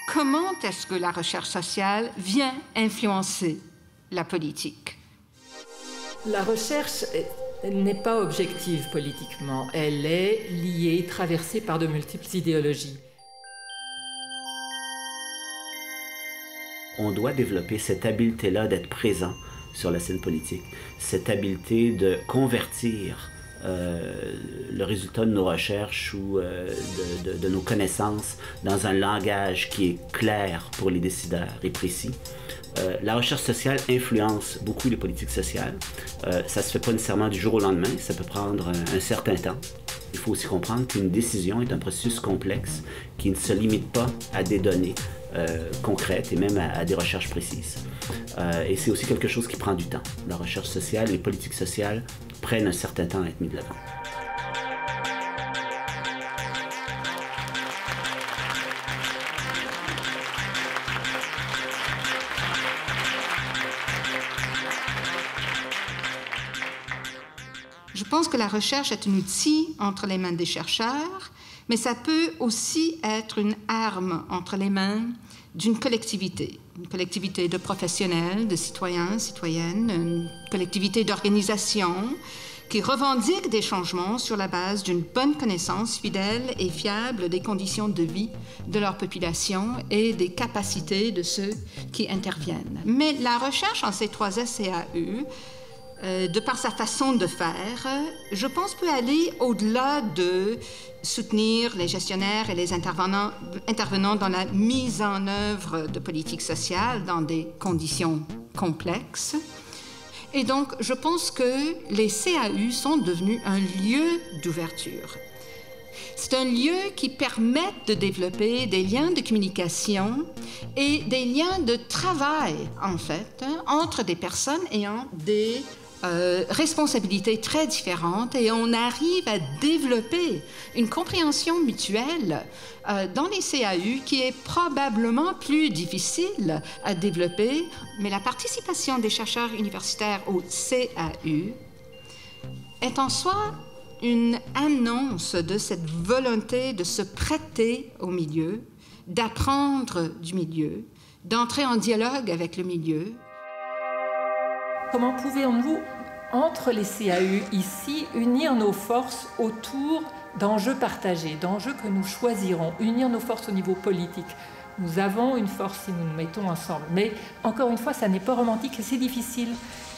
Comment est-ce que la recherche sociale vient influencer la politique? La recherche n'est pas objective politiquement. Elle est liée, traversée par de multiples idéologies. On doit développer cette habileté-là d'être présent sur la scène politique, cette habileté de convertir le résultat de nos recherches ou de nos connaissances dans un langage qui est clair pour les décideurs et précis. La recherche sociale influence beaucoup les politiques sociales. Ça ne se fait pas nécessairement du jour au lendemain, ça peut prendre un certain temps. Il faut aussi comprendre qu'une décision est un processus complexe qui ne se limite pas à des données concrètes et même à des recherches précises. Et c'est aussi quelque chose qui prend du temps. La recherche sociale, les politiques sociales prennent un certain temps à être mis de l'avant. Je pense que la recherche est un outil entre les mains des chercheurs, mais ça peut aussi être une arme entre les mains d'une collectivité. Une collectivité de professionnels, de citoyens, citoyennes, une collectivité d'organisations qui revendiquent des changements sur la base d'une bonne connaissance fidèle et fiable des conditions de vie de leur population et des capacités de ceux qui interviennent. Mais la recherche en ces 3 SCAE, de par sa façon de faire, je pense peut aller au-delà de soutenir les gestionnaires et les intervenants dans la mise en œuvre de politiques sociales dans des conditions complexes. Et donc, je pense que les CAU sont devenus un lieu d'ouverture. C'est un lieu qui permet de développer des liens de communication et des liens de travail, en fait, entre des personnes ayant des responsabilités très différentes, et on arrive à développer une compréhension mutuelle dans les CAU qui est probablement plus difficile à développer, mais la participation des chercheurs universitaires au CAU est en soi une annonce de cette volonté de se prêter au milieu, d'apprendre du milieu, d'entrer en dialogue avec le milieu. Comment pouvons-nous, entre les CAU ici, unir nos forces autour d'enjeux partagés, d'enjeux que nous choisirons, unir nos forces au niveau politique? Nous avons une force si nous nous mettons ensemble. Mais encore une fois, ça n'est pas romantique et c'est difficile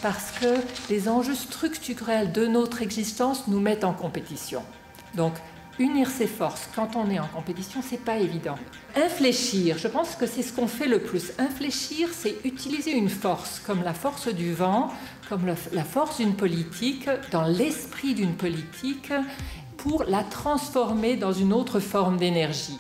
parce que les enjeux structurels de notre existence nous mettent en compétition. Donc, unir ses forces quand on est en compétition, c'est pas évident. Infléchir, je pense que c'est ce qu'on fait le plus. Infléchir, c'est utiliser une force, comme la force du vent, comme la force d'une politique, dans l'esprit d'une politique, pour la transformer dans une autre forme d'énergie.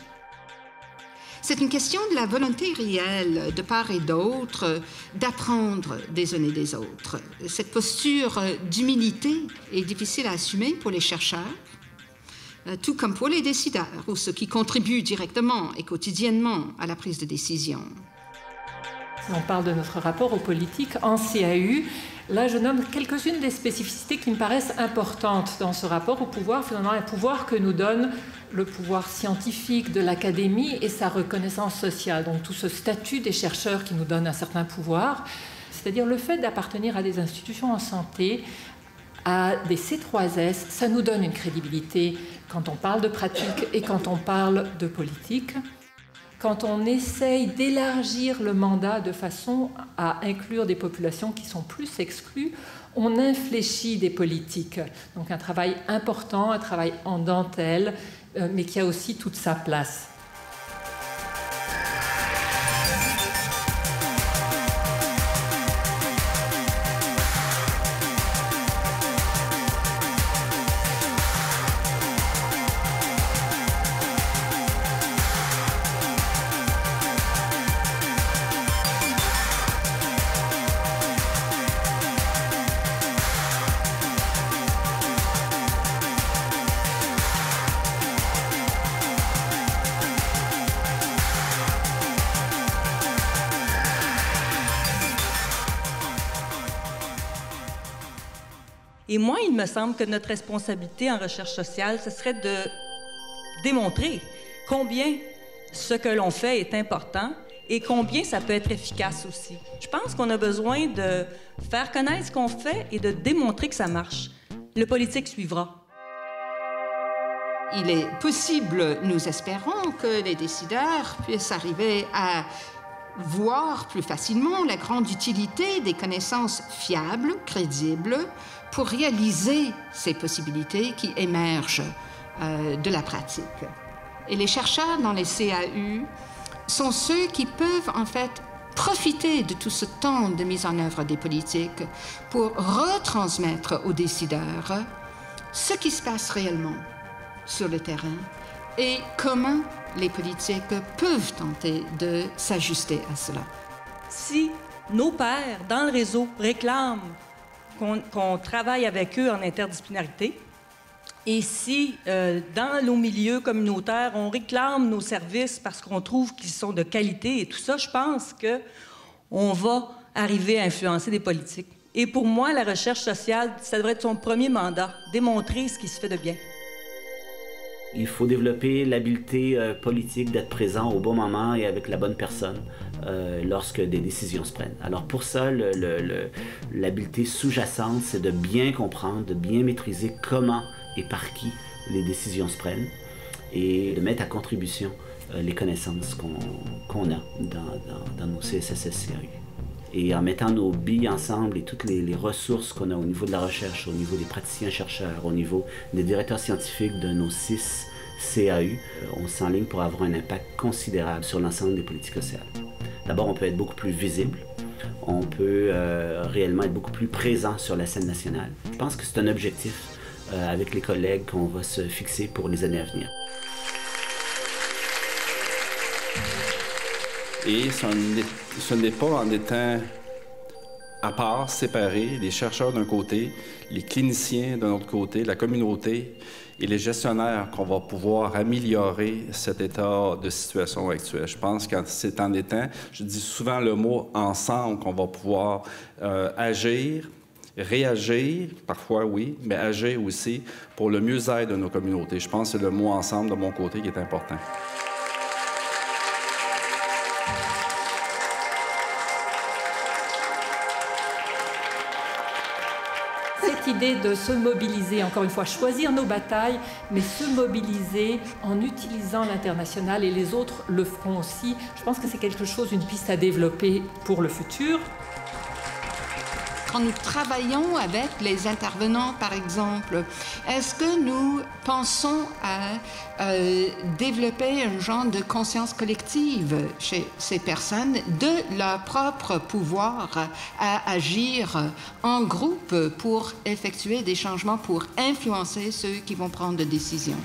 C'est une question de la volonté réelle, de part et d'autre, d'apprendre des uns et des autres. Cette posture d'humilité est difficile à assumer pour les chercheurs, tout comme pour les décideurs ou ceux qui contribuent directement et quotidiennement à la prise de décision. Si on parle de notre rapport aux politiques en CAU, là je nomme quelques-unes des spécificités qui me paraissent importantes dans ce rapport au pouvoir, finalement un pouvoir que nous donne le pouvoir scientifique de l'académie et sa reconnaissance sociale, donc tout ce statut des chercheurs qui nous donne un certain pouvoir, c'est-à-dire le fait d'appartenir à des institutions en santé, à des C3S, ça nous donne une crédibilité quand on parle de pratique et quand on parle de politique. Quand on essaye d'élargir le mandat de façon à inclure des populations qui sont plus exclues, on infléchit des politiques. Donc un travail important, un travail en dentelle, mais qui a aussi toute sa place. Et moi, il me semble que notre responsabilité en recherche sociale, ce serait de démontrer combien ce que l'on fait est important et combien ça peut être efficace aussi. Je pense qu'on a besoin de faire connaître ce qu'on fait et de démontrer que ça marche. Le politique suivra. Il est possible, nous espérons, que les décideurs puissent arriver à voir plus facilement la grande utilité des connaissances fiables, crédibles, pour réaliser ces possibilités qui émergent de la pratique. Et les chercheurs dans les CAU sont ceux qui peuvent en fait profiter de tout ce temps de mise en œuvre des politiques pour retransmettre aux décideurs ce qui se passe réellement sur le terrain et comment les politiques peuvent tenter de s'ajuster à cela. Si nos pairs dans le réseau réclament qu'on travaille avec eux en interdisciplinarité, et si dans nos milieux communautaires, on réclame nos services parce qu'on trouve qu'ils sont de qualité et tout ça, je pense qu'on va arriver à influencer des politiques. Et pour moi, la recherche sociale, ça devrait être son premier mandat, démontrer ce qui se fait de bien. Il faut développer l'habileté politique d'être présent au bon moment et avec la bonne personne lorsque des décisions se prennent. Alors pour ça, l'habileté sous-jacente, c'est de bien comprendre, de bien maîtriser comment et par qui les décisions se prennent et de mettre à contribution les connaissances qu'on a dans nos CSSS-CAU. Et en mettant nos billes ensemble et toutes les ressources qu'on a au niveau de la recherche, au niveau des praticiens-chercheurs, au niveau des directeurs scientifiques de nos 6 CAU, on s'enligne pour avoir un impact considérable sur l'ensemble des politiques sociales. D'abord, on peut être beaucoup plus visible, on peut réellement être beaucoup plus présent sur la scène nationale. Je pense que c'est un objectif avec les collègues qu'on va se fixer pour les années à venir. Et ce n'est pas en étant à part, séparés, les chercheurs d'un côté, les cliniciens d'un autre côté, la communauté et les gestionnaires qu'on va pouvoir améliorer cet état de situation actuelle. Je pense que c'est en étant, je dis souvent le mot « ensemble » qu'on va pouvoir agir, réagir, parfois oui, mais agir aussi pour le mieux-être de nos communautés. Je pense que c'est le mot « ensemble » de mon côté qui est important. Cette idée de se mobiliser, encore une fois, choisir nos batailles, mais se mobiliser en utilisant l'international et les autres le feront aussi. Je pense que c'est quelque chose, une piste à développer pour le futur. Quand nous travaillons avec les intervenants, par exemple, est-ce que nous pensons à développer un genre de conscience collective chez ces personnes de leur propre pouvoir à agir en groupe pour effectuer des changements, pour influencer ceux qui vont prendre des décisions?